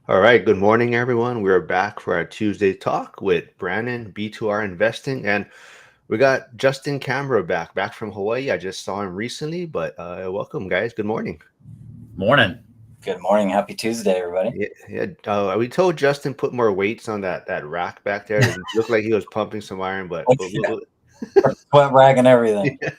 All right, good morning, everyone. We're back for our Tuesday talk with Brandon, B2R Investing, and we got Justin Cambro back from Hawaii. I just saw him recently, but welcome, guys. Good morning. Morning. Good morning. Happy Tuesday, everybody. Yeah. We told Justin put more weights on that rack back there. It looked like he was pumping some iron, but Yeah, sweat rag and everything. yeah.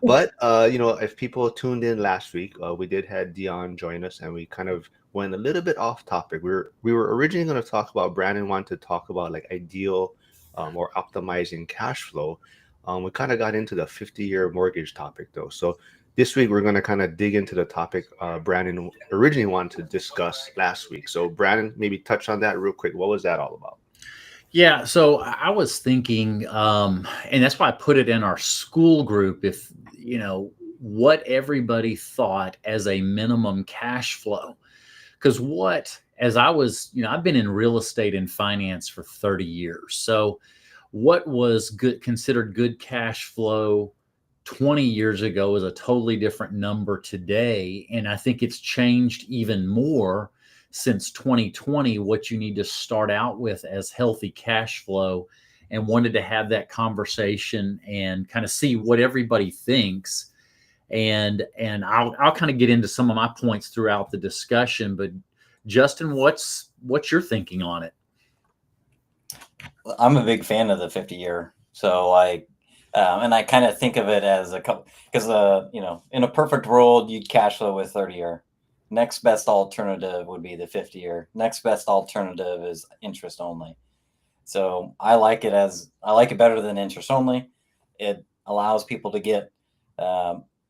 But if people tuned in last week, we did had Dion join us, and we kind of went a little bit off topic. We were originally going to talk about Brandon wanted to talk about like ideal or optimizing cash flow. We kind of got into the 50-year mortgage topic though. So this week we're going to kind of dig into the topic Brandon originally wanted to discuss last week. So Brandon, maybe touch on that real quick. What was that all about? Yeah, so I was thinking, and that's why I put it in our school group. If what everybody thought as a minimum cash flow, because as I was, I've been in real estate and finance for 30 years. So, what was considered good cash flow 20 years ago is a totally different number today, and I think it's changed even more since 2020, what you need to start out with as healthy cash flow, and wanted to have that conversation and kind of see what everybody thinks. And I'll kind of get into some of my points throughout the discussion. But Justin, what's your thinking on it? I'm a big fan of the 50-year. So and I kind of think of it as a couple because in a perfect world, you'd cash flow with 30-year. Next best alternative would be the 50-year. Next best alternative is interest only. So I like it better than interest only. It allows people to get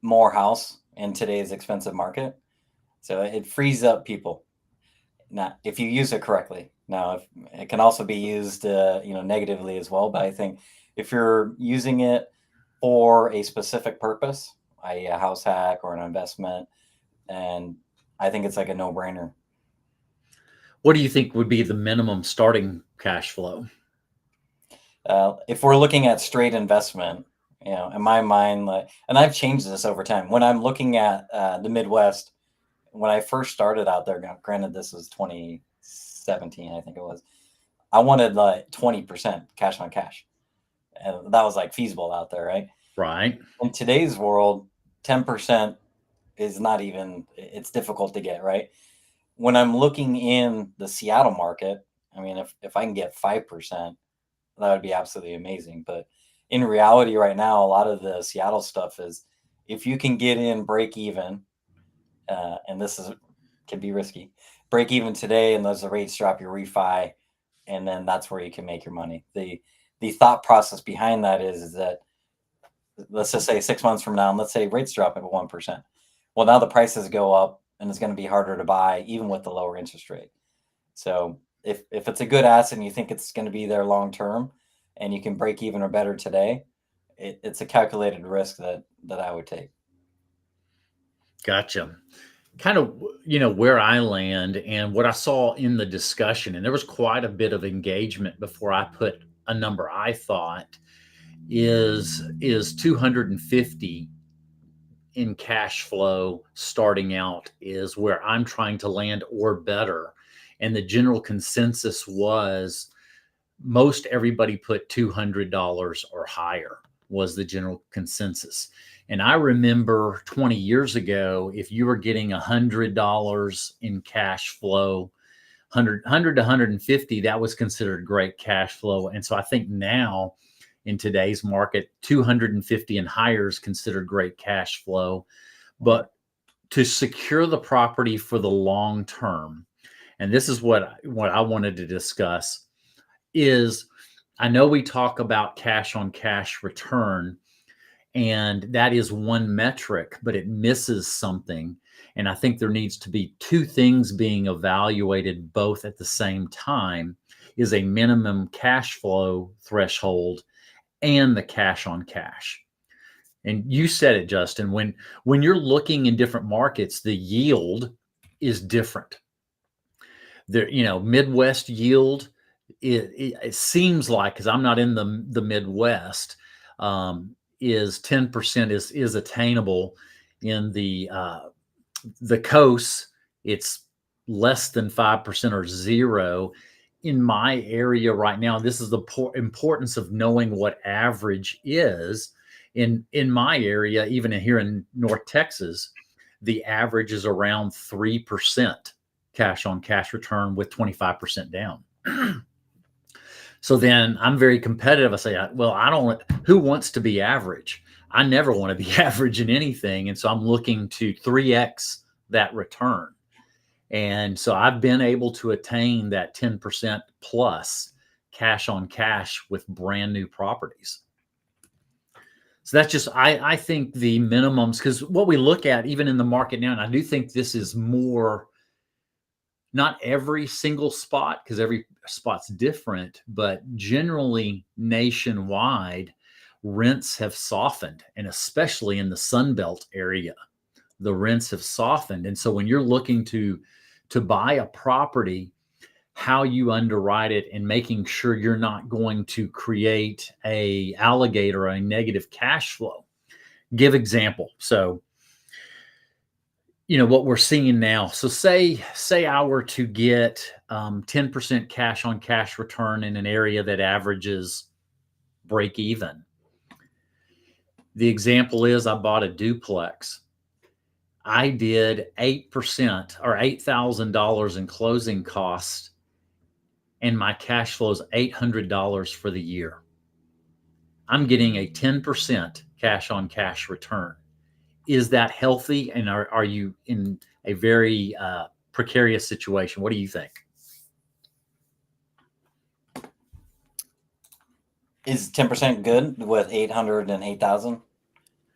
more house in today's expensive market. So it frees up people. Now, if you use it correctly. Now, it can also be used, negatively as well. But I think if you're using it for a specific purpose, i.e., a house hack or an investment, and I think it's like a no-brainer. What do you think would be the minimum starting cash flow? If we're looking at straight investment, in my mind, and I've changed this over time. When I'm looking at the Midwest, when I first started out there, granted this was 2017, I think it was, I wanted like 20% cash on cash. And that was like feasible out there, right? Right. In today's world, 10% is not even, it's difficult to get, right? When I'm looking in the Seattle market, I mean, if I can get 5%, that would be absolutely amazing. But in reality, right now, a lot of the Seattle stuff is if you can get in break even, and can be risky, break even today, and those the rates drop, your refi, and then that's where you can make your money. The thought process behind that is that let's just say 6 months from now, and let's say rates drop at 1%. Well, now the prices go up, and it's going to be harder to buy even with the lower interest rate. So if it's a good asset and you think it's going to be there long term, and you can break even or better today, it's a calculated risk that I would take. Gotcha. Kind of, where I land and what I saw in the discussion, and there was quite a bit of engagement before I put a number I thought is 250 in cash flow starting out is where I'm trying to land or better. And the general consensus was most everybody put $200 or higher was the general consensus. And I remember 20 years ago, if you were getting $100 in cash flow, 100 to 150, that was considered great cash flow. And so I think now in today's market, 250 and higher is considered great cash flow. But to secure the property for the long term, and this is what I wanted to discuss, is I know we talk about cash on cash return, and that is one metric, but it misses something. And I think there needs to be two things being evaluated both at the same time, is a minimum cash flow threshold and the cash on cash. And you said it, Justin, when you're looking in different markets, the yield is different. Midwest yield, it seems like, because I'm not in the Midwest, is 10% is attainable. In the coast, it's less than 5% or zero. In my area right now, this is the importance of knowing what average is. In my area, even here in North Texas, the average is around 3% cash on cash return with 25% down. So then I'm very competitive. I say, well, who wants to be average? I never want to be average in anything. And so I'm looking to 3X that return. And so I've been able to attain that 10% plus cash on cash with brand new properties. So that's just, I think the minimums, because what we look at even in the market now, and I do think this is more, not every single spot, because every spot's different, but generally nationwide, rents have softened, and especially in the Sun Belt area, the rents have softened. And so when you're looking to buy a property, how you underwrite it and making sure you're not going to create a alligator or a negative cash flow. Give example. So, what we're seeing now. So say I were to get 10% cash on cash return in an area that averages break even. The example is I bought a duplex. I did 8% or $8,000 in closing costs, and my cash flow is $800 for the year. I'm getting a 10% cash on cash return. Is that healthy? And are you in a very precarious situation? What do you think? Is 10% good with 800 and 8,000?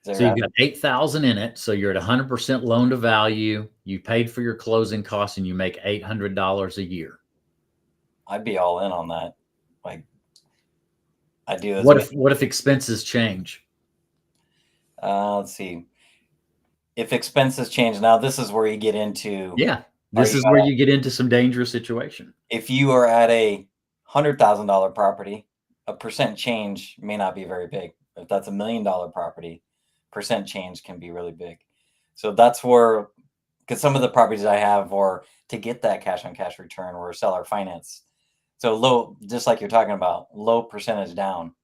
So you've got 8,000 in it. So you're at 100% loan to value. You paid for your closing costs and you make $800 a year. I'd be all in on that. Like, I do. What if expenses change? Let's see. If expenses change, now this is where you get into. Yeah, this is where you get into some dangerous situation. If you are at a $100,000 property, a percent change may not be very big. If that's $1 million property, percent change can be really big. So that's where, because some of the properties I have are to get that cash on cash return or seller finance. So low, just like you're talking about, low percentage down,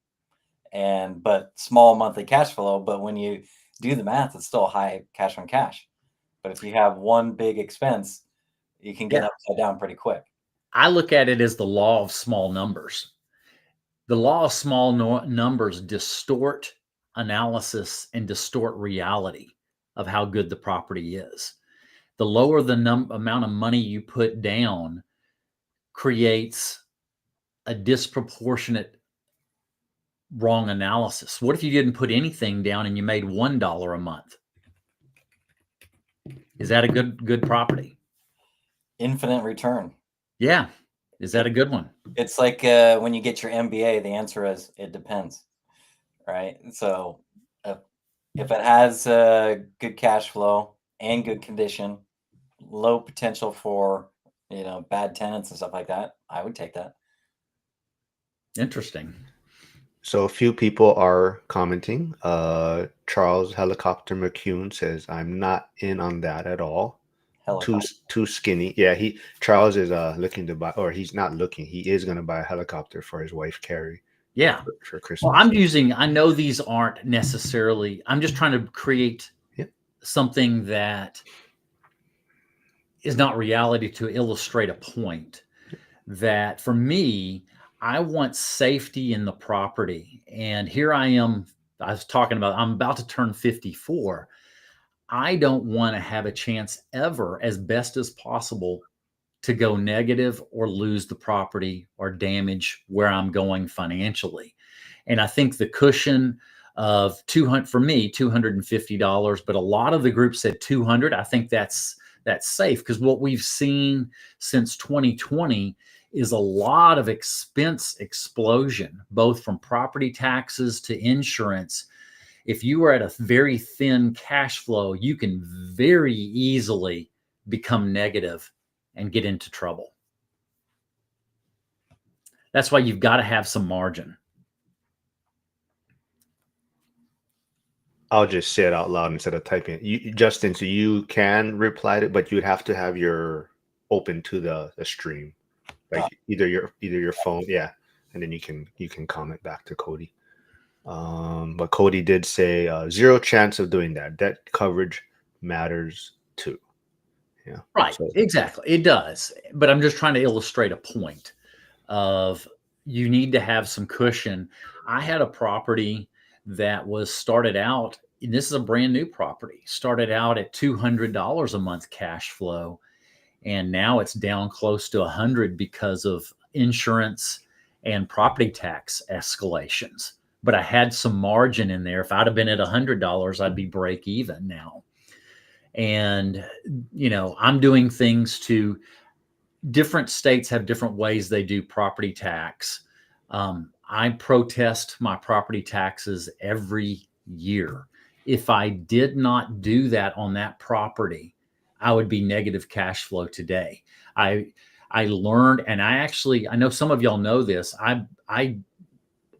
but small monthly cash flow. But when you do the math, it's still high cash on cash. But if you have one big expense, you can get upside down pretty quick. I look at it as the law of small numbers. The law of small numbers distort analysis and distort reality of how good the property is. The lower the amount of money you put down creates a disproportionate wrong analysis. What if you didn't put anything down and you made $1 a month? Is that a good property? Infinite return. Yeah. Is that a good one? It's like when you get your MBA, the answer is it depends, right? So if it has good cash flow and good condition, low potential for bad tenants and stuff like that, I would take that. Interesting. So a few people are commenting. Charles Helicopter McCune says, "I'm not in on that at all. Too skinny." Yeah, Charles is looking to buy, or he's not looking. He is going to buy a helicopter for his wife Carrie. Yeah, for Christmas. Well, I know these aren't necessarily. I'm just trying to create something that is not reality to illustrate a point. That for me, I want safety in the property. And here I am. I was talking about, I'm about to turn 54. I don't want to have a chance ever, as best as possible, to go negative or lose the property or damage where I'm going financially. And I think the cushion of $200 for me, $250, but a lot of the group said $200. I think that's safe, because what we've seen since 2020 is a lot of expense explosion, both from property taxes to insurance. If you are at a very thin cash flow, you can very easily become negative and get into trouble. That's why you've got to have some margin. I'll just say it out loud instead of typing it. Justin, so you can reply to it, but you'd have to have your open to the stream, like either your phone, yeah, and then you can comment back to Cody. But Cody did say zero chance of doing that. Debt coverage matters too. Yeah. Right. So, Exactly. It does. But I'm just trying to illustrate a point of you need to have some cushion. I had a property that was started out, and this is a brand new property, started out at $200 a month cash flow. And now it's down close to 100 because of insurance and property tax escalations. But I had some margin in there. If I'd have been at $100, I'd be break even now. And, I'm doing things to different states have different ways they do property tax. I protest my property taxes every year. If I did not do that on that property, I would be negative cash flow today. I learned, and I know some of y'all know this. I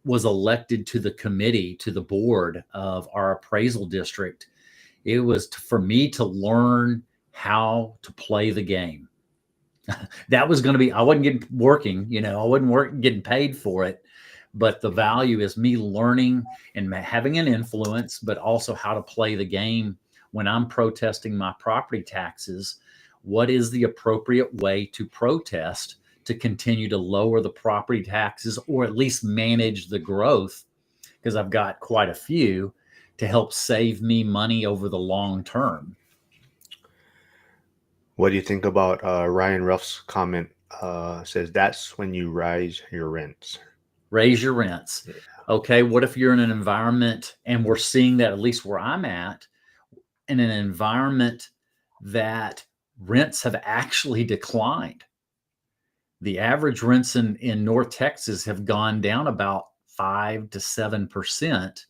was elected to the committee, to the board of our appraisal district. It was for me to learn how to play the game. That was going to be, I wasn't working, I wasn't getting paid for it. But the value is me learning and having an influence, but also how to play the game when I'm protesting my property taxes. What is the appropriate way to protest to continue to lower the property taxes, or at least manage the growth? Because I've got quite a few to help save me money over the long term. what do you think about Ryan Ruff's comment? Says that's when you raise your rents. Raise your rents. Yeah. Okay. What if you're in an environment, and we're seeing that, at least where I'm at, in an environment that rents have actually declined? The average rents in North Texas have gone down about 5 to 7%.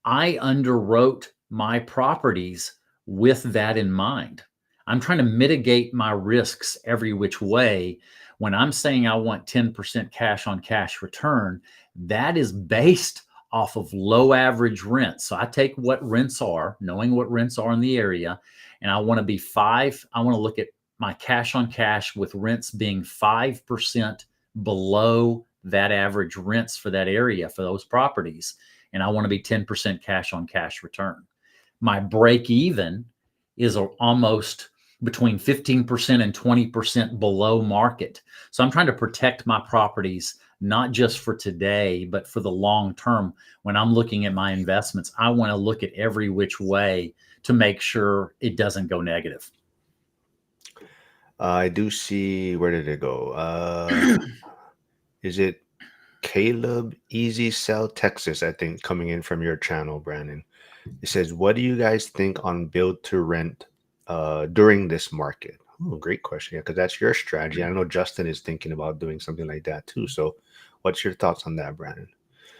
I underwrote my properties with that in mind. I'm trying to mitigate my risks every which way. When I'm saying I want 10% cash on cash return, that is based off of low average rents. So I take what rents are, knowing what rents are in the area, and I want to look at my cash on cash with rents being 5% below that average rents for that area, for those properties. And I want to be 10% cash on cash return. My break even is almost between 15% and 20% below market. So I'm trying to protect my properties, not just for today, but for the long term. When I'm looking at my investments, I want to look at every which way to make sure it doesn't go negative. I do see, where did it go? Is it Caleb Easy Sell Texas, I think, coming in from your channel, Brandon? It says, what do you guys think on build to rent during this market? Oh, great question. Yeah, because that's your strategy. I know Justin is thinking about doing something like that too. So what's your thoughts on that, Brandon?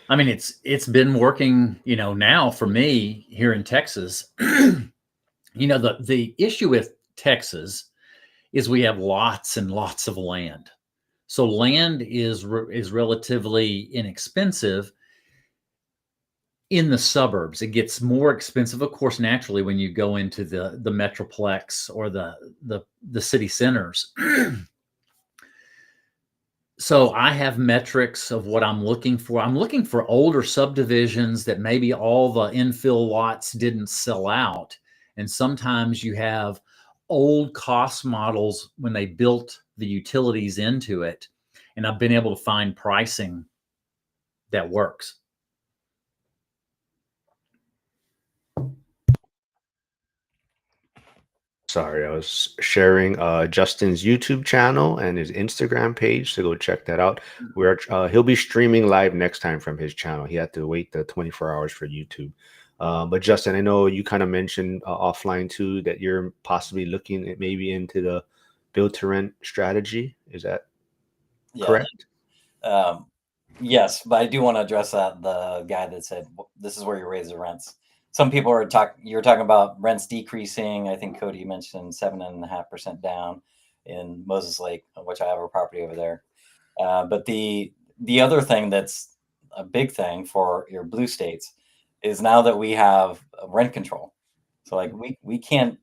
I mean, it's been working, now for me here in Texas. The issue with Texas is we have lots and lots of land. So land is relatively inexpensive. In the suburbs, it gets more expensive, of course, naturally, when you go into the metroplex or the city centers. So I have metrics of what I'm looking for. I'm looking for older subdivisions that maybe all the infill lots didn't sell out. And sometimes you have old cost models when they built the utilities into it. And I've been able to find pricing that works. Sorry, I was sharing Justin's YouTube channel and his Instagram page, so go check that out. He'll be streaming live next time from his channel. He had to wait the 24 hours for YouTube. But Justin, I know you kind of mentioned offline too that you're possibly looking at maybe into the build to rent strategy. Is that correct? Yes, but I do want to address the guy that said this is where you raise the rents. Some people are you're talking about rents decreasing. I think Cody mentioned 7.5% down in Moses Lake, which I have a property over there. But the other thing that's a big thing for your blue states is now that we have rent control. So like we can't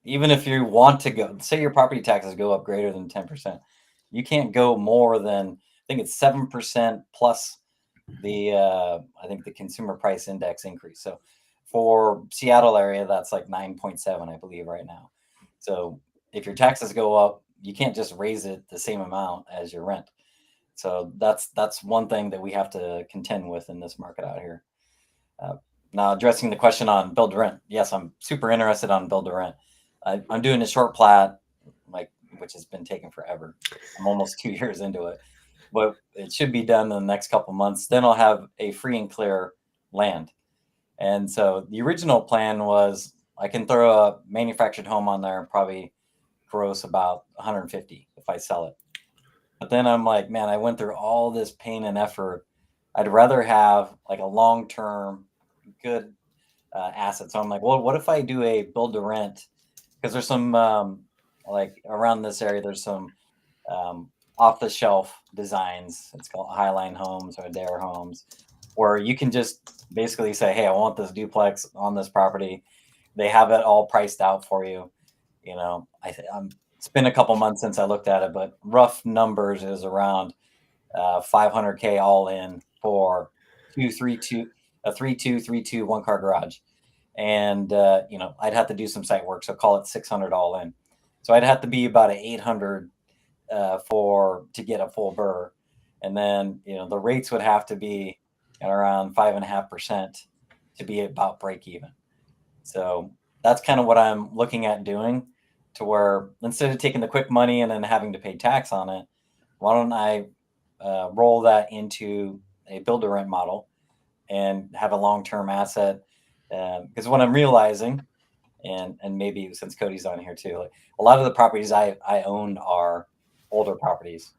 even if you want to go, say your property taxes go up greater than 10%, you can't go more than, I think it's 7% plus the I think the consumer price index increase. So for Seattle area, that's like 9.7, I believe, right now. So if your taxes go up, you can't just raise it the same amount as your rent. So that's one thing that we have to contend with in this market out here. Now, addressing the question on build to rent, yes, I'm super interested on build to rent. I'm doing a short plat, like, which has been taking forever. I'm almost 2 years into it, but it should be done in the next couple months. Then I'll have a free and clear land. And so the original plan was I can throw a manufactured home on there and probably gross about 150 if I sell it. But then I'm like, man, I went through all this pain and effort. I'd rather have like a long-term good asset. So I'm like, well, what if I do a build to rent? Because there's some like around this area, there's some off the shelf designs. It's called Highline Homes or Adair Homes, where you can just basically say, hey, I want this duplex on this property. They have it all priced out for you. You know, it's been a couple months since I looked at it, but rough numbers is around 500K all in for a 3-2 one car garage. And you know, I'd have to do some site work, so call it 600 all in. So I'd have to be about an 800 to get a full BRRRR, and then you know the rates would have to be at around 5.5% to be about break even. So that's kind of what I'm looking at doing, to where instead of taking the quick money and then having to pay tax on it, why don't I roll that into a build to rent model and have a long-term asset? Because what I'm realizing, and maybe since Cody's on here too, like a lot of the properties I owned are older properties.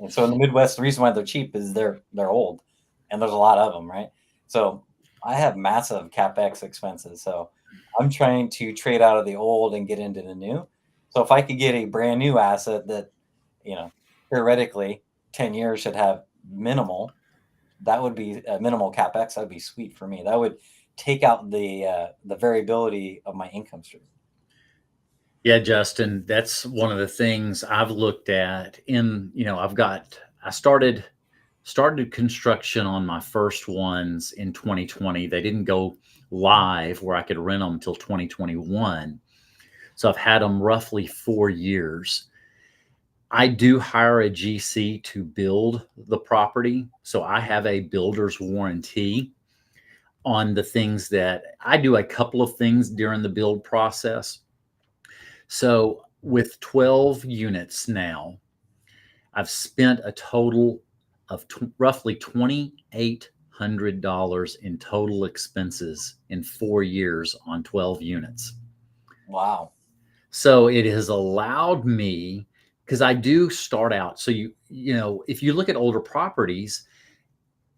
And so in the Midwest, the reason why they're cheap is they're old, and there's a lot of them, right? So I have massive CapEx expenses. So I'm trying to trade out of the old and get into the new. So if I could get a brand new asset that, you know, theoretically 10 years should have minimal, that would be a minimal CapEx. That would be sweet for me. That would take out the variability of my income stream. Yeah, Justin, that's one of the things I've looked at in, you know, I started construction on my first ones in 2020. They didn't go live where I could rent them until 2021. So I've had them roughly 4 years. I do hire a GC to build the property. So I have a builder's warranty on the things that I do, a couple of things during the build process. So with 12 units now, I've spent a total of roughly $2,800 in total expenses in 4 years on 12 units. Wow. So it has allowed me, because I do start out. So you know, if you look at older properties,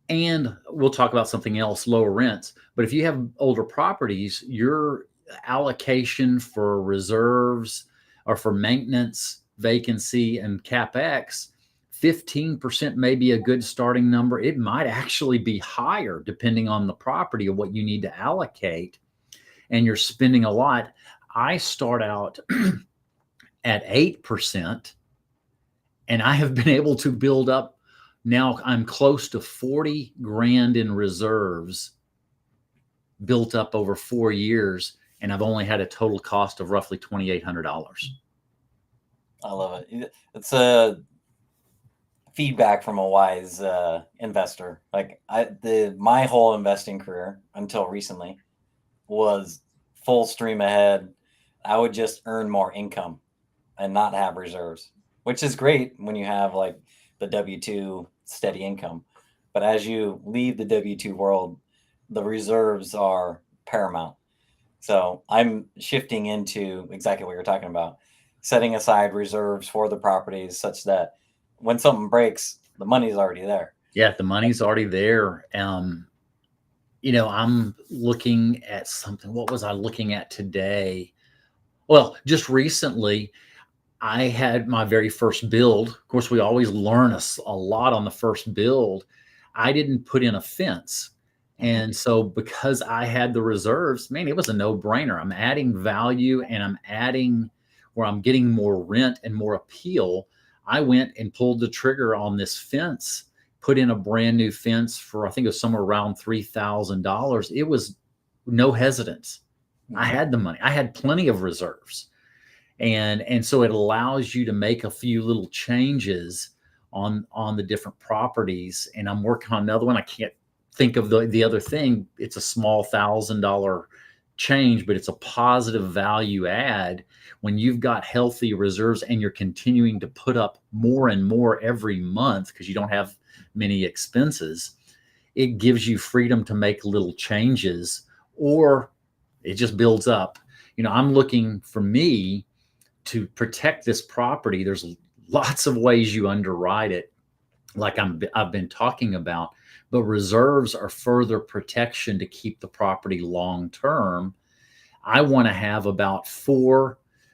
and we'll talk about something else, lower rents. But if you have older properties, your allocation for reserves or for maintenance, vacancy, and CapEx, 15% may be a good starting number. It might actually be higher depending on the property or what you need to allocate. And you're spending a lot. I start out at 8%, and I have been able to build up. Now I'm close to 40 grand in reserves built up over 4 years, and I've only had a total cost of roughly $2,800. I love it. It's a feedback from a wise investor. Like my whole investing career until recently was full stream ahead. I would just earn more income and not have reserves, which is great when you have like the W-2 steady income. But as you leave the W-2 world, the reserves are paramount. So I'm shifting into exactly what you're talking about, setting aside reserves for the properties such that when something breaks, the money's already there. Yeah, the money's already there. You know, I'm looking at something. What was I looking at today? Well, just recently, I had my very first build. Of course, we always learn a lot on the first build. I didn't put in a fence. And so because I had the reserves, man, it was a no-brainer. I'm adding value and I'm adding where I'm getting more rent and more appeal. I went and pulled the trigger on this fence, put in a brand new fence for, I think it was somewhere around $3,000. It was no hesitance. I had the money. I had plenty of reserves. And so it allows you to make a few little changes on the different properties. And I'm working on another one. I can't think of the other thing. It's a small $1,000 change, but it's a positive value add when you've got healthy reserves and you're continuing to put up more and more every month because you don't have many expenses. It gives you freedom to make little changes, or it just builds up. I'm looking, for me, to protect this property. There's lots of ways you underwrite it, like I've been talking about, but reserves are further protection to keep the property long term. I want to have about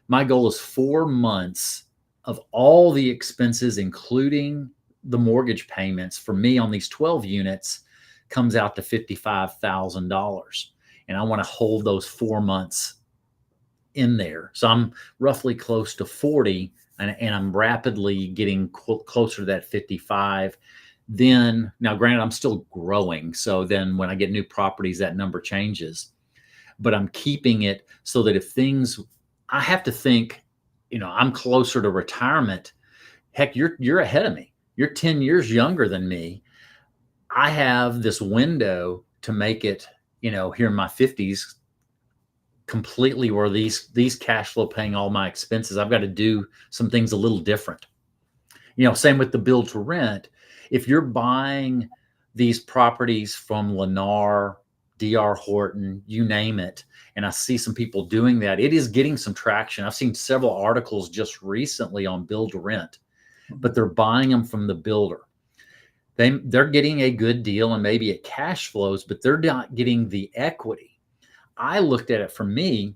my goal is 4 months of all the expenses, including the mortgage payments, for me on these 12 units comes out to $55,000. And I want to hold those 4 months in there. So I'm roughly close to 40, and I'm rapidly getting closer to that 55. Then, now granted, I'm still growing. So then when I get new properties, that number changes. But I'm keeping it so that if I have to think, I'm closer to retirement. Heck, you're ahead of me. You're 10 years younger than me. I have this window to make it, here in my 50s, completely where these cash flow paying all my expenses. I've got to do some things a little different. Same with the build to rent. If you're buying these properties from Lennar, DR Horton, you name it, and I see some people doing that, it is getting some traction. I've seen several articles just recently on build to rent, but they're buying them from the builder. They're getting a good deal and maybe it cash flows, but they're not getting the equity. I looked at it for me,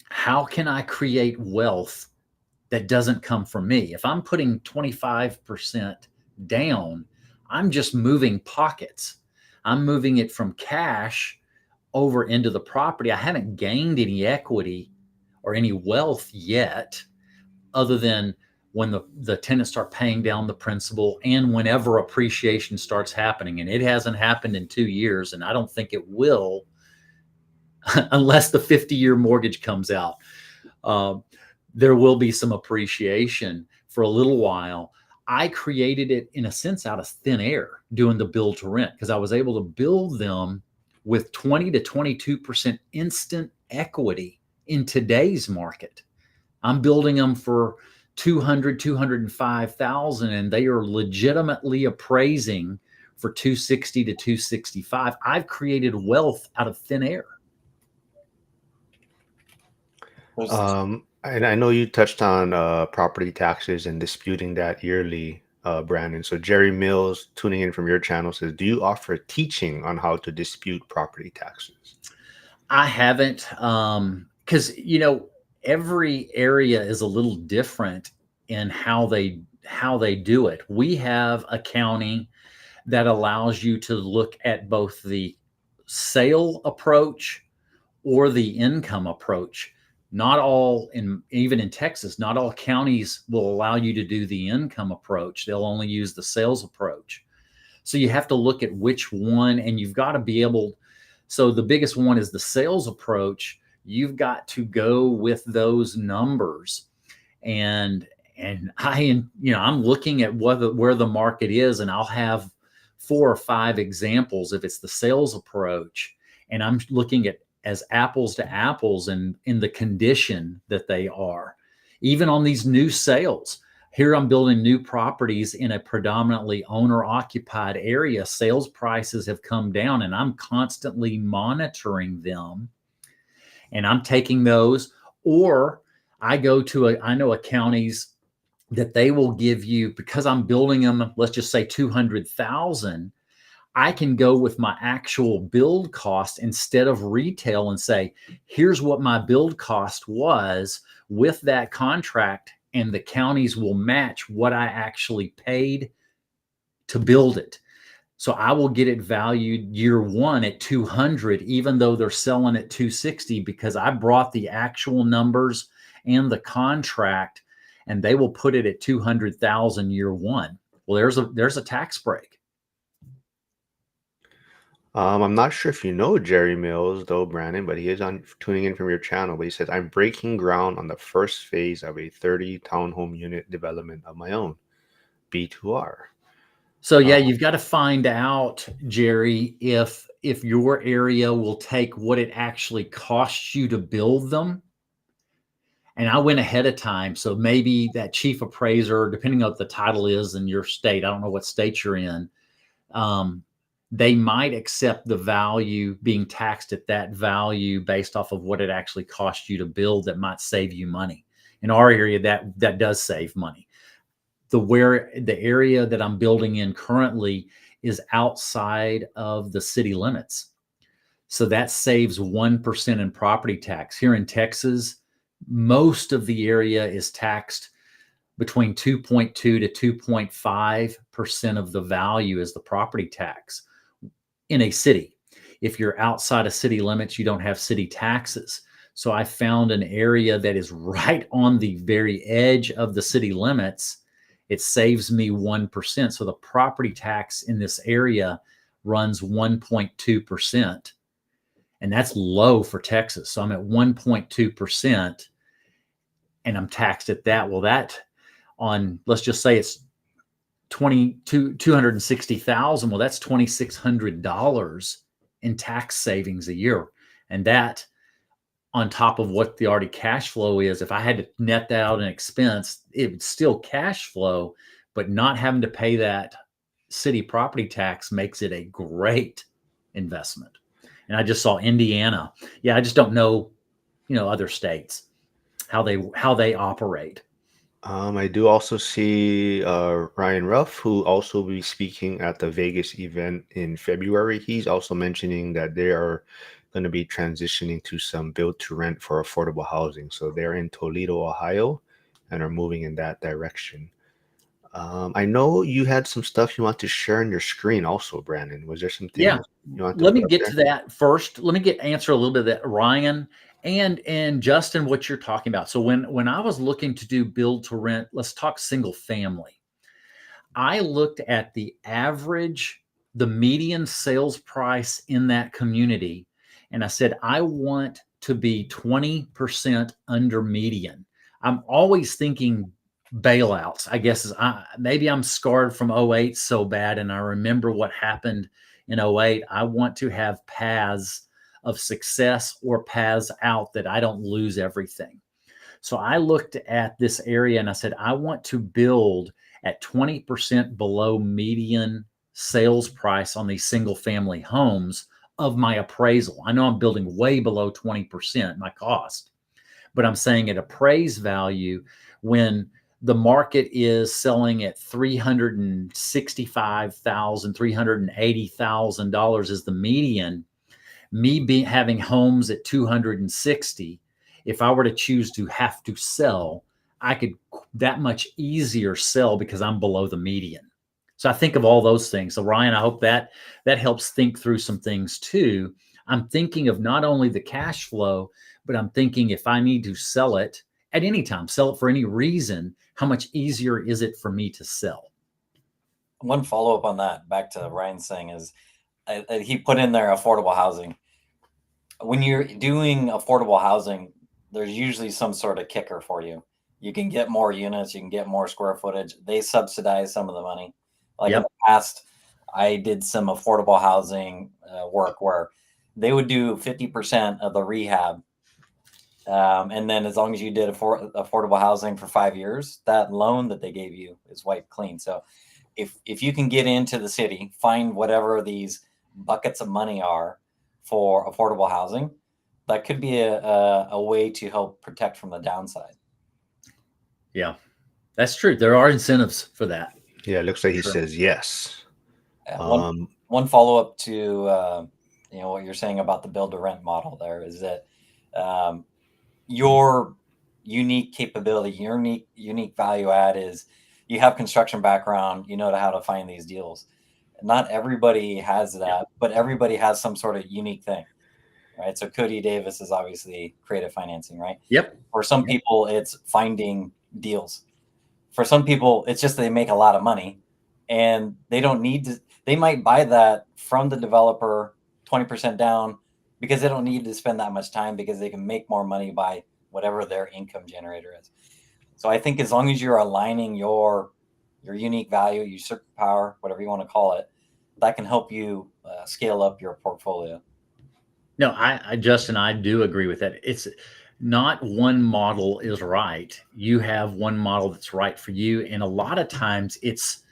how can I create wealth that doesn't come from me? If I'm putting 25% down, I'm just moving pockets. I'm moving it from cash over into the property. I haven't gained any equity or any wealth yet, other than when the tenants start paying down the principal and whenever appreciation starts happening. And it hasn't happened in 2 years, and I don't think it will unless the 50-year mortgage comes out. There will be some appreciation for a little while. I created it in a sense out of thin air doing the build to rent, because I was able to build them with 20 to 22% instant equity in today's market. I'm building them for 200, 205,000, and they are legitimately appraising for 260 to 265. I've created wealth out of thin air. And I know you touched on property taxes and disputing that yearly, Brandon. So Jerry Mills, tuning in from your channel, says, do you offer teaching on how to dispute property taxes? I haven't, because every area is a little different in how they do it. We have a county that allows you to look at both the sale approach or the income approach. Not all, even in Texas, not all counties will allow you to do the income approach. They'll only use the sales approach. So you have to look at which one, and you've got to be able. So the biggest one is the sales approach. You've got to go with those numbers, and I'm looking at where the market is, and I'll have 4 or 5 examples if it's the sales approach, and I'm looking at as apples to apples and in the condition that they are. Even on these new sales, here I'm building new properties in a predominantly owner occupied area. Sales prices have come down, and I'm constantly monitoring them, and I'm taking those. Or I go to I know a counties that they will give you, because I'm building them, let's just say 200,000, I can go with my actual build cost instead of retail and say, here's what my build cost was with that contract, and the counties will match what I actually paid to build it. So I will get it valued year one at 200, even though they're selling at 260, because I brought the actual numbers and the contract, and they will put it at 200,000 year one. Well, there's a tax break. I'm not sure if you know Jerry Mills though, Brandon, but he is on tuning in from your channel. But he says, I'm breaking ground on the first phase of a 30 townhome unit development of my own, B2R. So yeah, Uh, you've got to find out, Jerry, if your area will take what it actually costs you to build them. And I went ahead of time. So maybe that chief appraiser, depending on what the title is in your state, I don't know what state you're in, they might accept the value being taxed at that value based off of what it actually cost you to build. That might save you money. In our area, that does save money. The area that I'm building in currently is outside of the city limits. So that saves 1% in property tax. Here in Texas, most of the area is taxed between 2.2 to 2.5% of the value is the property tax in a city. If you're outside of city limits, you don't have city taxes. So I found an area that is right on the very edge of the city limits. It saves me 1%. So the property tax in this area runs 1.2%. And that's low for Texas. So I'm at 1.2% and I'm taxed at that. Well, that on, let's just say it's 260,000. Well, that's $2,600 in tax savings a year. And that on top of what the already cash flow is, if I had to net that out in expense, it would still cash flow, but not having to pay that city property tax makes it a great investment. And I just saw Indiana. Yeah, I just don't know, other states, how they operate. I do also see Ryan Ruff, who also will be speaking at the Vegas event in February. He's also mentioning that they are going to be transitioning to some build to rent for affordable housing. So they're in Toledo, Ohio, and are moving in that direction. I know you had some stuff you want to share on your screen also, Brandon. Was there some Yeah. things you want to Let me put up get there? to that first. Let me answer a little bit of that, Ryan and Justin, what you're talking about. So when I was looking to do build to rent, let's talk single family. I looked at the median sales price in that community, and I said, I want to be 20% under median. I'm always thinking bailouts, I guess. Maybe I'm scarred from '08 so bad, and I remember what happened in '08. I want to have paths of success or paths out that I don't lose everything. So I looked at this area and I said, I want to build at 20% below median sales price on these single family homes of my appraisal. I know I'm building way below 20% my cost, but I'm saying at appraised value, when the market is selling at $365,000, $380,000 is the median, me having homes at 260, if I were to choose to have to sell, I could that much easier sell because I'm below the median. So I think of all those things. So Ryan, I hope that helps think through some things too. I'm thinking of not only the cash flow, but I'm thinking if I need to sell it at any time, sell it for any reason, how much easier is it for me to sell? One follow-up on that, back to Ryan's saying, is he put in there affordable housing. When you're doing affordable housing, there's usually some sort of kicker for you. You can get more units, you can get more square footage. They subsidize some of the money. Like in the past, I did some affordable housing work where they would do 50% of the rehab. And then as long as you did affordable housing for 5 years, that loan that they gave you is wiped clean. So if you can get into the city, find whatever these buckets of money are for affordable housing, that could be a way to help protect from the downside. Yeah, that's true. There are incentives for that. Yeah, it looks like he says yes. One follow-up to what you're saying about the build to rent model there is that your unique capability, your unique value add is you have construction background, you know how to find these deals. Not everybody has that, but everybody has some sort of unique thing, right? So Cody Davis is obviously creative financing, right? Yep. For some people, it's finding deals. For some people, it's just they make a lot of money and they don't need to, they might buy that from the developer 20% down because they don't need to spend that much time because they can make more money by whatever their income generator is. So I think as long as you're aligning your unique value, your superpower, whatever you want to call it, that can help you scale up your portfolio. No, Justin, I do agree with that. It's not one model is right. You have one model that's right for you. And a lot of times it's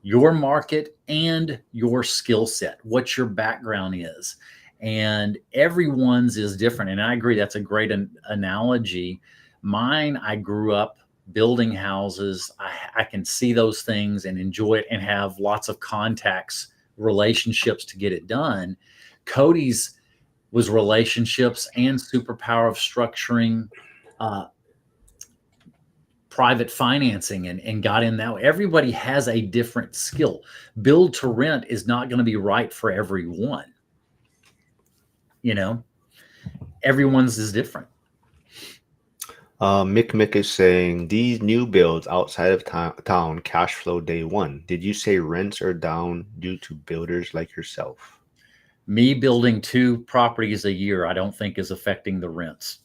your market and your skill set, what your background is. And everyone's is different. And I agree, that's a great analogy. Mine, I grew up building houses. I can see those things and enjoy it and have lots of contacts, relationships to get it done. Cody's was relationships and superpower of structuring private financing and got in that. Everybody has a different skill. Build to rent is not going to be right for everyone. You know, everyone's is different. Mick is saying these new builds outside of town cash flow day one. Did you say rents are down due to builders like yourself? Me building 2 properties a year, I don't think is affecting the rents.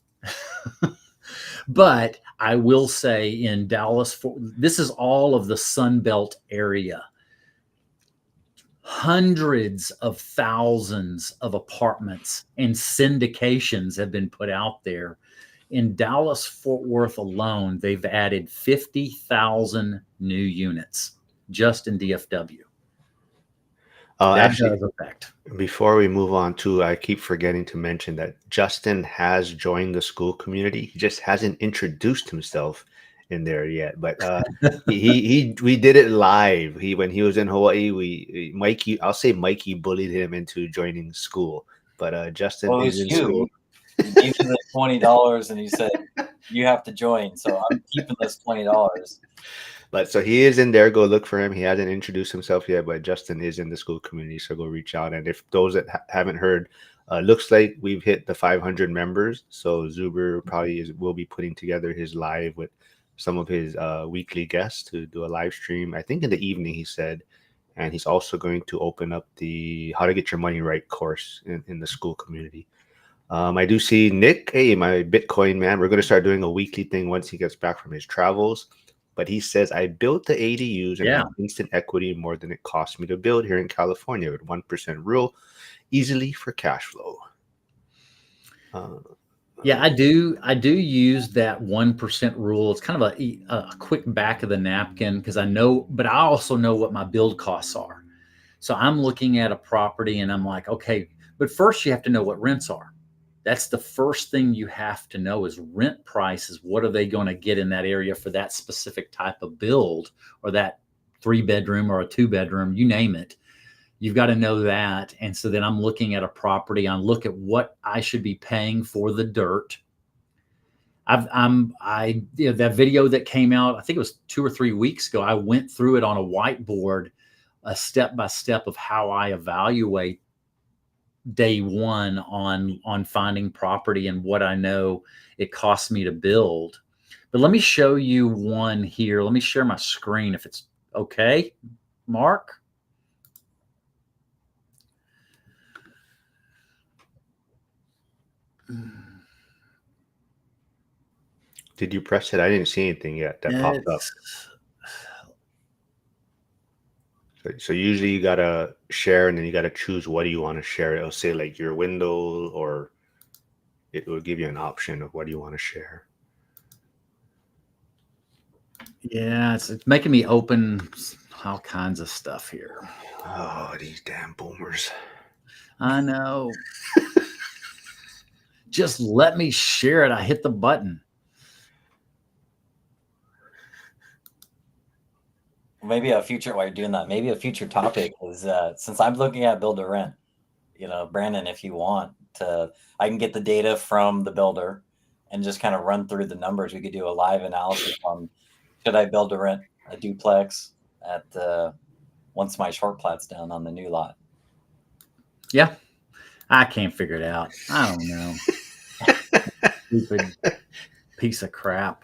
But I will say in Dallas, this is all of the Sun Belt area. Hundreds of thousands of apartments and syndications have been put out there. In Dallas, Fort Worth alone, they've added 50,000 new units just in DFW. That Actually, does affect. before we move on too, I keep forgetting to mention that Justin has joined the school community. He just hasn't introduced himself in there yet. But we did it live. When he was in Hawaii, I'll say Mikey bullied him into joining school. But Justin Well, it is was in you. school. You gave me the $20 and you said you have to join. So I'm keeping this $20. But so he is in there. Go look for him. He hasn't introduced himself yet, but Justin is in the school community. So go reach out. And if those that haven't heard, looks like we've hit the 500 members. So Zuber probably will be putting together his live with some of his weekly guests to do a live stream. I think in the evening, he said. And he's also going to open up the How to Get Your Money Right course in the school community. I do see Nick, hey, my Bitcoin man. We're going to start doing a weekly thing once he gets back from his travels. But he says, I built the ADUs and have instant equity more than it cost me to build here in California with 1% rule, easily for cash flow. Yeah, I do use that 1% rule. It's kind of a quick back of the napkin because I know, but I also know what my build costs are. So I'm looking at a property and I'm like, okay, but first you have to know what rents are. That's the first thing you have to know is rent prices. What are they going to get in that area for that specific type of build or that 3-bedroom or a 2-bedroom, you name it. You've got to know that. And so then I'm looking at a property. I look at what I should be paying for the dirt. That video that came out, I think it was 2 or 3 weeks ago. I went through it on a whiteboard, a step-by-step of how I evaluate day one on finding property and what I know it costs me to build. But let me show you one here. Let me share my screen if it's okay, Mark. Did you press it? I didn't see anything yet that popped up. So usually you gotta share and then you gotta choose what do you want to share. It'll say like your window, or it will give you an option of what do you want to share. Yeah, it's making me open all kinds of stuff here. Oh, these damn boomers. I know. Just let me share it. I hit the button. Maybe a future, while you're doing that, maybe a future topic is since I'm looking at build to rent, Brandon, if you want to, I can get the data from the builder and just kind of run through the numbers. We could do a live analysis on should I build to rent a duplex at once my short plat's done on the new lot. Yeah, I can't figure it out. I don't know. Stupid piece of crap.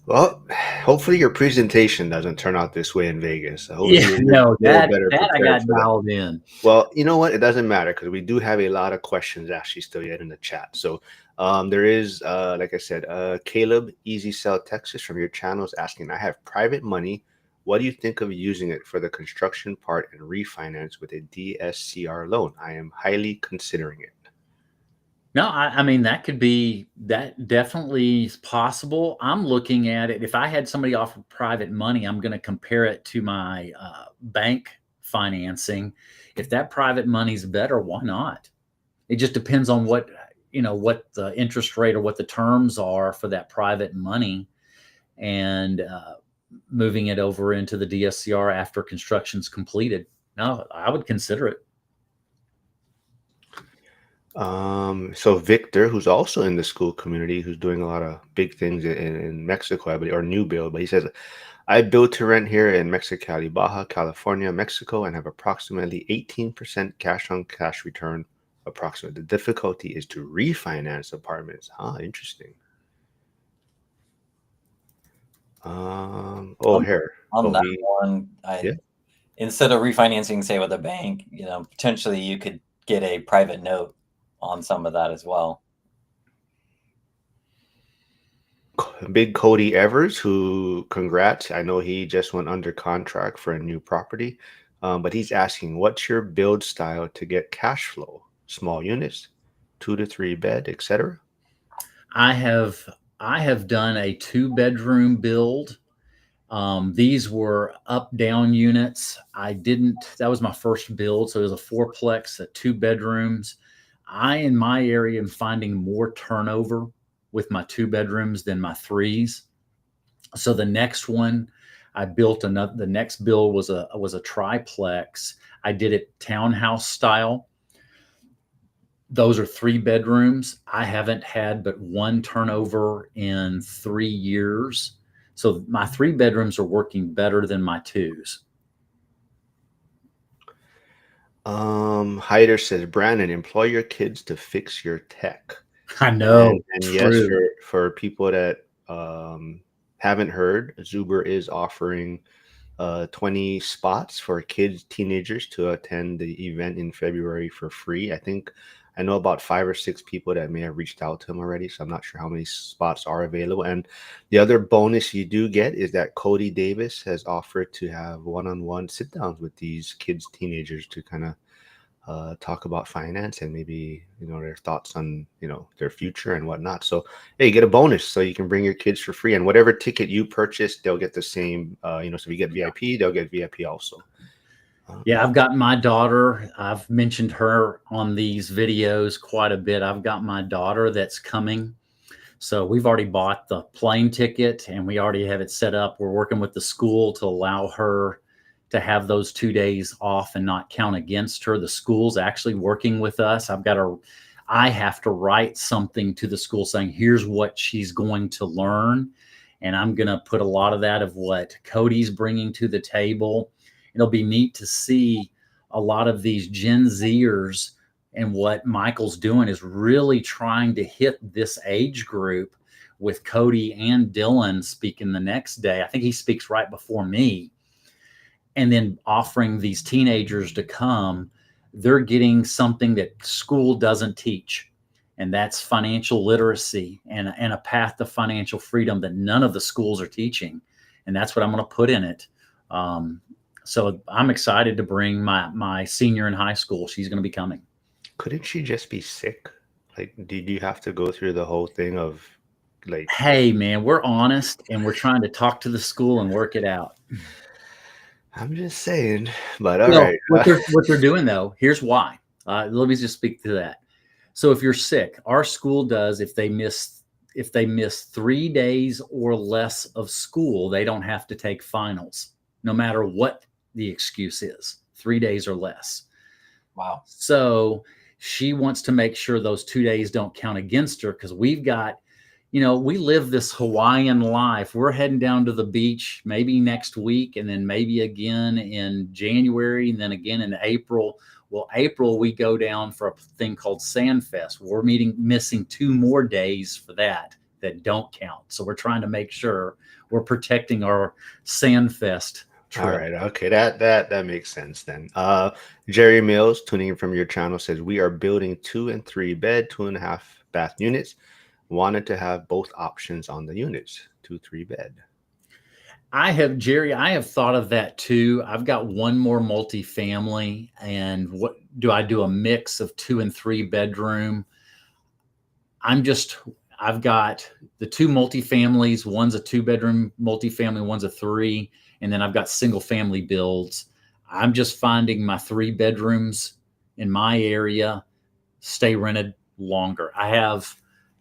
Well, hopefully your presentation doesn't turn out this way in Vegas. Hopefully Yeah, you're no, a little that better I prepared got for that. dialed in. Well, you know what? It doesn't matter because we do have a lot of questions actually still yet in the chat. So there is, like I said, Caleb, Easy Sell Texas from your channel is asking, I have private money. What do you think of using it for the construction part and refinance with a DSCR loan? I am highly considering it. No, I mean, that definitely is possible. I'm looking at it. If I had somebody offer private money, I'm going to compare it to my bank financing. If that private money's better, why not? It just depends on what the interest rate or what the terms are for that private money, and moving it over into the DSCR after construction's completed. No, I would consider it. So Victor, who's also in the school community, who's doing a lot of big things in Mexico, I believe, or new build, but he says, I build to rent here in Mexicali, Baja California, Mexico, and have approximately 18% cash on cash return approximately. The difficulty is to refinance apartments. Interesting. Here. On that he- one, Yeah. instead of refinancing, say with a bank, potentially you could get a private note on some of that as well. Big Cody Evers, who, congrats. I know he just went under contract for a new property, but he's asking, what's your build style to get cash flow? Small units, 2 to 3 bed, etc. I have done a 2-bedroom build. These were up down units. That was my first build. So it was a 4-plex at 2 bedrooms. In my area, am finding more turnover with my 2 bedrooms than my 3s. So the next one I built the next build was a triplex. I did it townhouse style. Those are 3 bedrooms. I haven't had but 1 turnover in 3 years. So my 3 bedrooms are working better than my 2s. Hyder says, Brandon, employ your kids to fix your tech. I know. And true. yes, for people that haven't heard, Zuber is offering 20 spots for kids, teenagers to attend the event in February for free. I know about 5 or 6 people that may have reached out to him already, so I'm not sure how many spots are available. And the other bonus you do get is that Cody Davis has offered to have one-on-one sit downs with these kids, teenagers to kind of talk about finance and maybe their thoughts on their future and whatnot. So hey, you get a bonus, so you can bring your kids for free, and whatever ticket you purchase, they'll get the same. So if you get VIP, they'll get VIP also. Yeah, I've got my daughter. I've mentioned her on these videos quite a bit. I've got my daughter that's coming. So we've already bought the plane ticket and we already have it set up. We're working with the school to allow her to have those 2 days off and not count against her. The school's actually working with us. I have to write something to the school saying, here's what she's going to learn. And I'm going to put a lot of that of what Cody's bringing to the table. It'll be neat to see a lot of these Gen Zers, and what Michael's doing is really trying to hit this age group with Cody and Dylan speaking the next day. I think he speaks right before me. And then offering these teenagers to come, they're getting something that school doesn't teach. And that's financial literacy and a path to financial freedom that none of the schools are teaching. And that's what I'm going to put in it. So I'm excited to bring my senior in high school. She's going to be coming. Couldn't she just be sick? Like, did you have to go through the whole thing of like, hey man, we're honest and we're trying to talk to the school and work it out. I'm just saying, but all right. What they're doing though, here's why. Let me just speak to that. So if you're sick, our school does, if they miss 3 days or less of school, they don't have to take finals, no matter what the excuse is, 3 days or less. Wow. So she wants to make sure those 2 days don't count against her, because we've got, we live this Hawaiian life. We're heading down to the beach maybe next week, and then maybe again in January, and then again in April. Well, April, we go down for a thing called Sandfest. We're missing 2 more days for that don't count. So we're trying to make sure we're protecting our Sandfest trip. All right. Okay. That makes sense then. Jerry Mills, tuning in from your channel, says we are building 2 and 3 bed, 2.5 bath units. Wanted to have both options on the units, 2, 3 bed. Jerry, I have thought of that too. I've got 1 more multifamily, and what do I do? A mix of 2 and 3 bedroom. I've got the 2 multifamilies. One's a 2-bedroom multifamily, one's a 3. And then I've got single family builds. I'm just finding my 3 bedrooms in my area stay rented longer. I have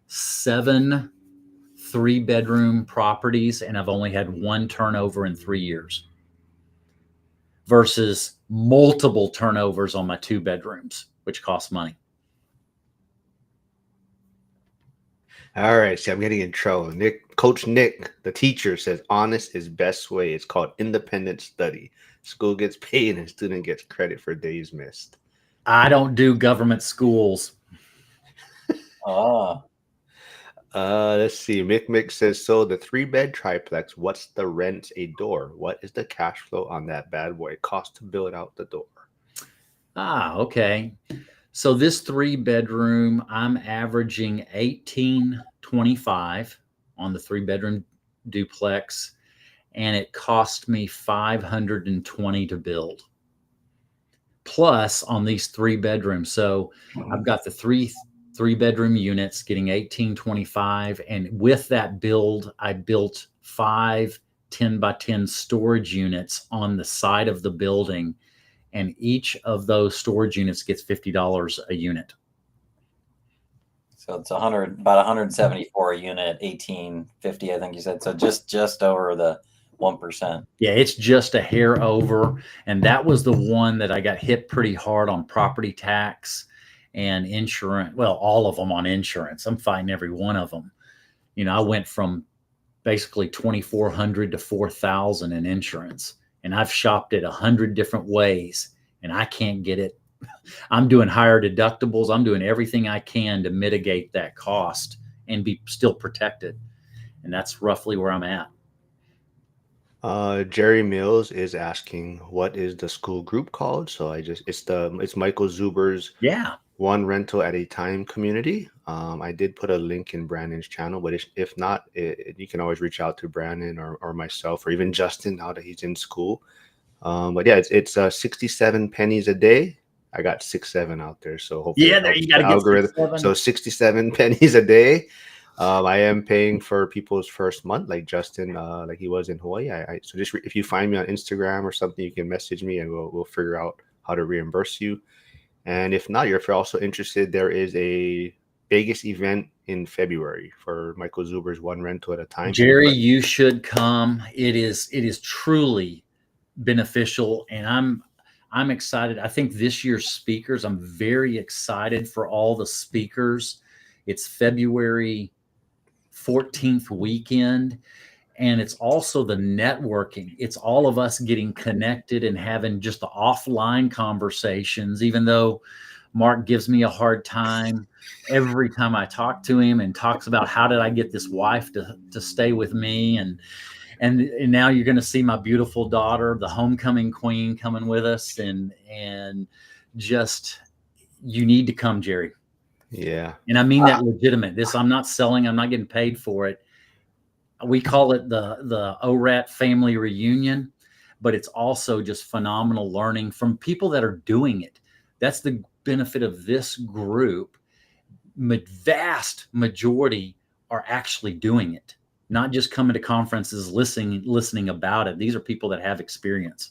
7 3-bedroom properties, and I've only had 1 turnover in 3 years versus multiple turnovers on my 2 bedrooms, which costs money. All right. See, I'm getting in trouble. Coach Nick, the teacher, says honest is best way. It's called independent study. School gets paid and student gets credit for days missed. I don't do government schools. Let's see. Mick says, so the 3-bed triplex, what's the rent a door? What is the cash flow on that bad boy? Cost to build out the door. Okay. So this 3-bedroom, I'm averaging $1,825 on the 3-bedroom duplex, and it cost me $520 to build. Plus on these 3 bedrooms. So I've got the 3-bedroom units getting $1,825, and with that build, I built 5 10x10 storage units on the side of the building, and each of those storage units gets $50 a unit. So it's about 174 a unit, 1850, I think you said. So just over the 1%. Yeah, it's just a hair over, and that was the one that I got hit pretty hard on property tax and insurance. Well, all of them on insurance. I'm fighting every one of them. I went from basically $2,400 to $4,000 in insurance, and I've shopped it 100 different ways, and I can't get it. I'm doing higher deductibles. I'm doing everything I can to mitigate that cost and be still protected. And that's roughly where I'm at. Jerry Mills is asking, what is the school group called? So it's Michael Zuber's One Rental at a Time community. I did put a link in Brandon's channel, but if not, you can always reach out to Brandon or myself, or even Justin now that he's in school. But yeah, it's 67 pennies a day. I got 6-7 out there, so hopefully there you got to get 6-7. So 67 pennies a day. I am paying for people's first month, like Justin, like he was in Hawaii. So just if you find me on Instagram or something, you can message me and we'll figure out how to reimburse you. And if not, if you're also interested, there is a Vegas event in February for Michael Zuber's One Rental at a Time. Jerry, you should come. It is truly beneficial, and I'm excited. I think this year's speakers, I'm very excited for all the speakers. It's February 14th weekend, and it's also the networking. It's all of us getting connected and having just the offline conversations, even though Mark gives me a hard time every time I talk to him and talks about how did I get this wife to stay with me. And now you're going to see my beautiful daughter, the homecoming queen, coming with us. And just, you need to come, Jerry. Yeah. And I mean that legitimate. I'm not selling. I'm not getting paid for it. We call it the ORAT family reunion, but it's also just phenomenal learning from people that are doing it. That's the benefit of this group. Vast majority are actually doing it, not just coming to conferences, listening about it. These are people that have experience.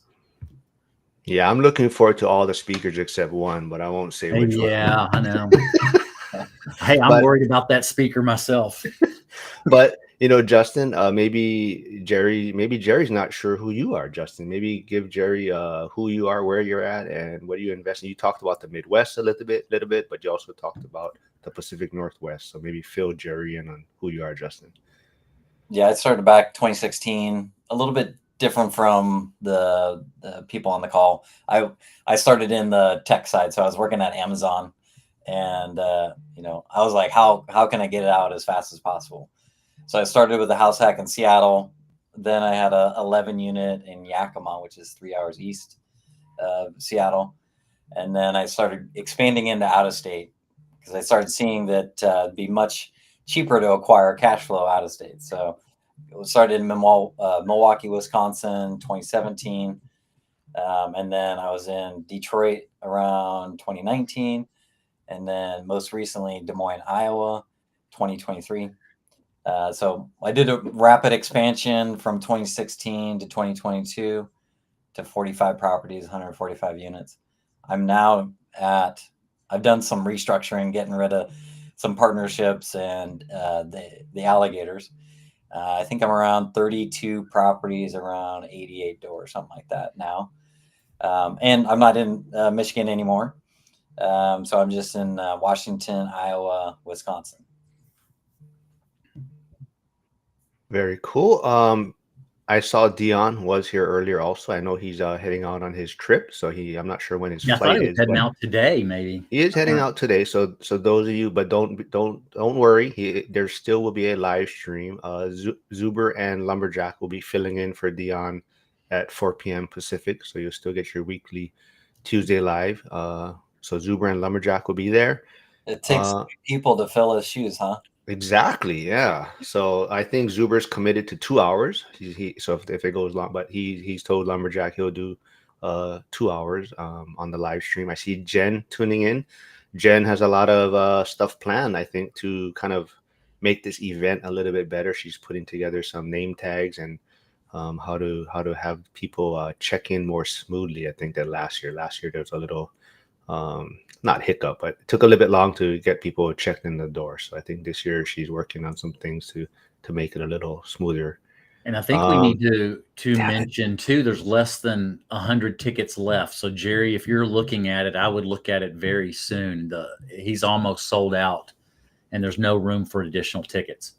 Yeah, I'm looking forward to all the speakers except one, but I won't say which one. Yeah, I know. Hey, I'm worried about that speaker myself. But Justin, maybe Jerry's not sure who you are, Justin. Maybe give Jerry who you are, where you're at, and what you invest in. You talked about the Midwest a little bit, but you also talked about the Pacific Northwest. So maybe fill Jerry in on who you are, Justin. Yeah, I started back 2016, a little bit different from the people on the call. I started in the tech side, so I was working at Amazon, and I was like, how can I get it out as fast as possible? So I started with a house hack in Seattle. Then I had a 11 unit in Yakima, which is 3 hours east of Seattle, and then I started expanding into out of state because I started seeing that it'd be much cheaper to acquire cash flow out of state. So it started in Milwaukee, Wisconsin, 2017. And then I was in Detroit around 2019. And then most recently, Des Moines, Iowa, 2023. So I did a rapid expansion from 2016 to 2022 to 45 properties, 145 units. I've done some restructuring, getting rid of some partnerships and the alligators. I think I'm around 32 properties, around 88 doors, something like that now. And I'm not in Michigan anymore. So I'm just in Washington, Iowa, Wisconsin. Very cool. I saw Dion was here earlier also. I know he's heading out on his trip, so I'm not sure when his Yeah, I thought flight he was is, heading but out today, maybe. he is heading out today. So those of you, but don't worry. There still will be a live stream. Zuber and Lumberjack will be filling in for Dion at 4 p.m. Pacific, so you'll still get your weekly Tuesday live. So Zuber and Lumberjack will be there. It takes people to fill his shoes, huh? Exactly, yeah. So I think Zuber's committed to 2 hours. So if it goes long, but he's told Lumberjack he'll do 2 hours on the live stream. I see Jen tuning in. Jen has a lot of stuff planned, I think, to kind of make this event a little bit better. She's putting together some name tags and how to have people check in more smoothly. I think that last year there was a little not hiccup, but it took a little bit long to get people checked in the door. So I think this year she's working on some things to make it a little smoother. And I think we need to damn it. mention too, there's less than 100 tickets left. So Jerry, if you're looking at it, I would look at it very soon. He's almost sold out and there's no room for additional tickets.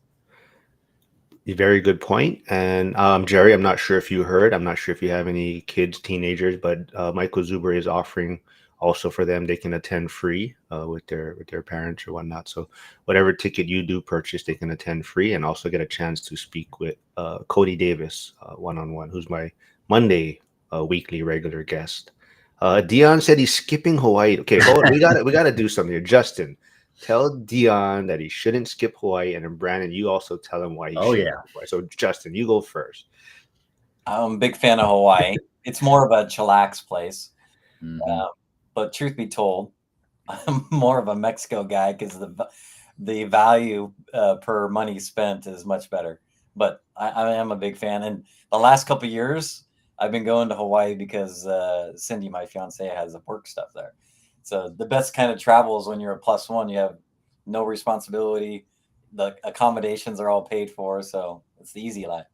Very good point. And Jerry, I'm not sure if you heard, I'm not sure if you have any kids, teenagers, but Michael Zuber is offering also for them, they can attend free with their parents or whatnot. So whatever ticket you do purchase, they can attend free and also get a chance to speak with Cody Davis one-on-one, who's my Monday weekly regular guest. Dion said he's skipping Hawaii. Okay, hold on. We gotta do something here. Justin, tell Dion that he shouldn't skip Hawaii, and then Brandon, you also tell him why he shouldn't skip Hawaii. So Justin, you go first. I'm a big fan of Hawaii. It's more of a chillax place. Mm-hmm. But truth be told, I'm more of a Mexico guy because the value per money spent is much better. But I am a big fan. And the last couple of years, I've been going to Hawaii because Cindy, my fiance, has work stuff there. So the best kind of travel is when you're a +1. You have no responsibility. The accommodations are all paid for. So it's the easy life.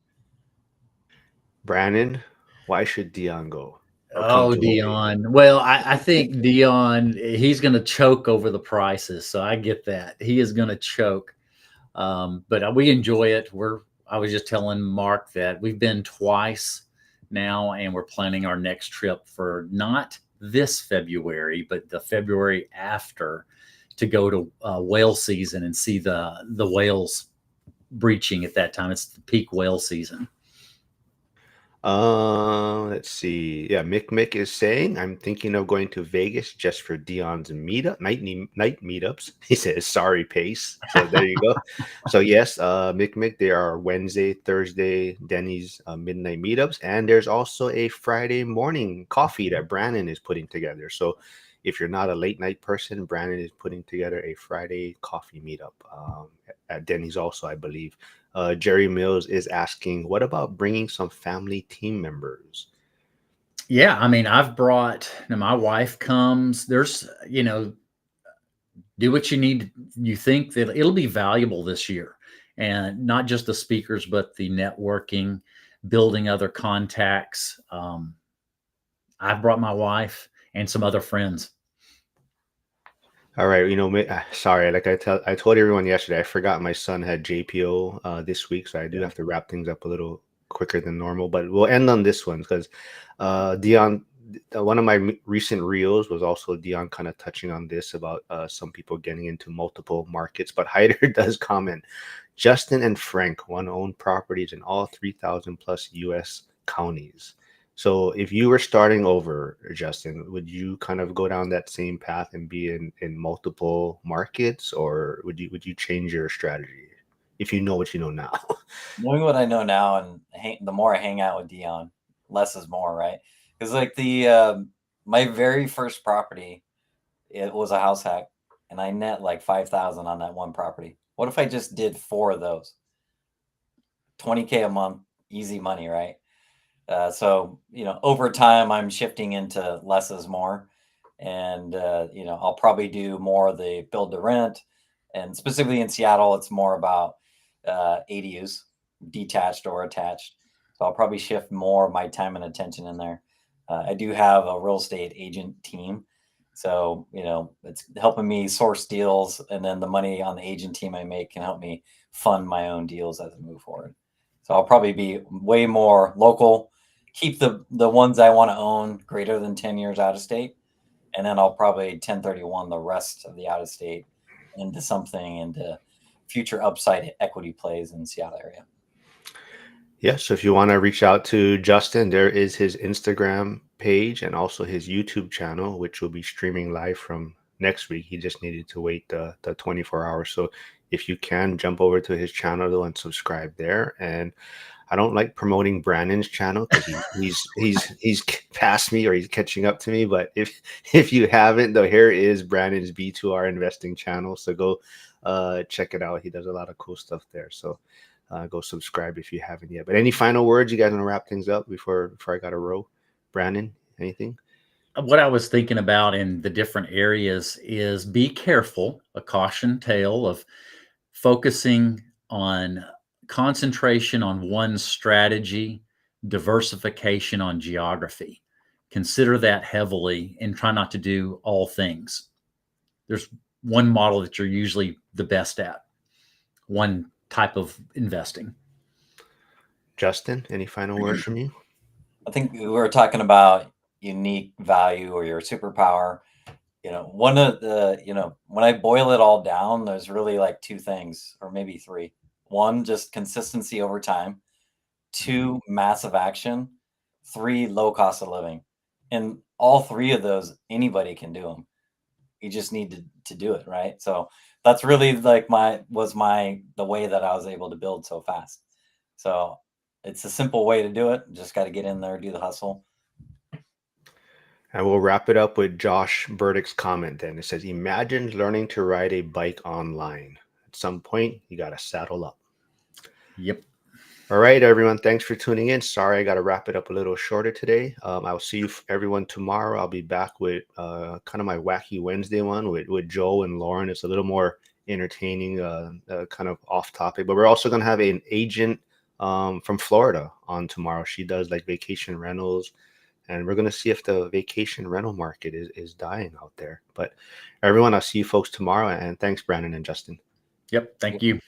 Brandon, why should Dion go? Oh, Dion. Well, I think Dion, he's going to choke over the prices. So I get that. He is going to choke. But we enjoy it. I was just telling Mark that we've been twice now, and we're planning our next trip for not this February, but the February after, to go to whale season and see the whales breaching at that time. It's the peak whale season. Let's see. Yeah, Mick is saying I'm thinking of going to Vegas just for Dion's night meetups. He says sorry, Pace. So there you go. So yes, Mick, there are Wednesday, Thursday, Denny's midnight meetups, and there's also a Friday morning coffee that Brandon is putting together. So if you're not a late night person, Brandon is putting together a Friday coffee meetup at Denny's also, I believe. Jerry Mills is asking, what about bringing some family team members? Yeah, I mean, I've brought, my wife comes, there's, do what you need. You think that it'll be valuable this year. and not just the speakers, but the networking, building other contacts. I've brought my wife and some other friends. All right, sorry, like I told everyone yesterday, I forgot my son had JPO this week, so I do Yeah. have to wrap things up a little quicker than normal. But we'll end on this one because Dion, one of my recent reels was also Dion kind of touching on this about some people getting into multiple markets. But Hyder does comment, Justin and Frank one own properties in all 3,000 plus U.S. counties. So if you were starting over, Justin, would you kind of go down that same path and be in multiple markets, or would you change your strategy if you know what you know now? Knowing what I know now, and the more I hang out with Dion, less is more, right? Because like my very first property, it was a house hack, and I net like 5,000 on that one property. What if I just did 4 of those? 20K a month, easy money, right? So over time, I'm shifting into less is more, and I'll probably do more of the build to rent, and specifically in Seattle, it's more about ADUs, detached or attached. So I'll probably shift more of my time and attention in there. I do have a real estate agent team, so it's helping me source deals, and then the money on the agent team I make can help me fund my own deals as I move forward. So I'll probably be way more local, keep the ones I want to own greater than 10 years out of state, and then I'll probably 1031 the rest of the out of state into future upside equity plays in the Seattle area. Yeah, so if you want to reach out to Justin, there is his Instagram page and also his YouTube channel, which will be streaming live from next week. He just needed to wait the 24 hours. So if you can jump over to his channel though and subscribe there. And I don't like promoting Brandon's channel because he's past me or he's catching up to me. But if you haven't, though, here is Brandon's B2R investing channel. So go check it out. He does a lot of cool stuff there. So go subscribe if you haven't yet. But any final words you guys want to wrap things up before I got to roll? Brandon, anything? What I was thinking about in the different areas is be careful, a caution tale of focusing on concentration on one strategy, diversification on geography. Consider that heavily and try not to do all things. There's one model that you're usually the best at, one type of investing. Justin, any final words from you? I think we were talking about unique value or your superpower. One of when I boil it all down, there's really like 2 things, or maybe 3. 1, just consistency over time. 2, massive action. 3, low cost of living. And all 3 of those, anybody can do them. You just need to do it, right? So that's really like the way that I was able to build so fast. So it's a simple way to do it. Just got to get in there, do the hustle. And we'll wrap it up with Josh Burdick's comment then. It says, imagine learning to ride a bike online. At some point, you got to saddle up. Yep. All right, everyone. Thanks for tuning in. Sorry, I got to wrap it up a little shorter today. I'll see you everyone tomorrow. I'll be back with kind of my Wacky Wednesday one with Joe and Lauren. It's a little more entertaining, kind of off topic. But we're also going to have an agent from Florida on tomorrow. She does like vacation rentals. And we're going to see if the vacation rental market is dying out there. But everyone, I'll see you folks tomorrow. And thanks, Brandon and Justin. Yep. Thank you.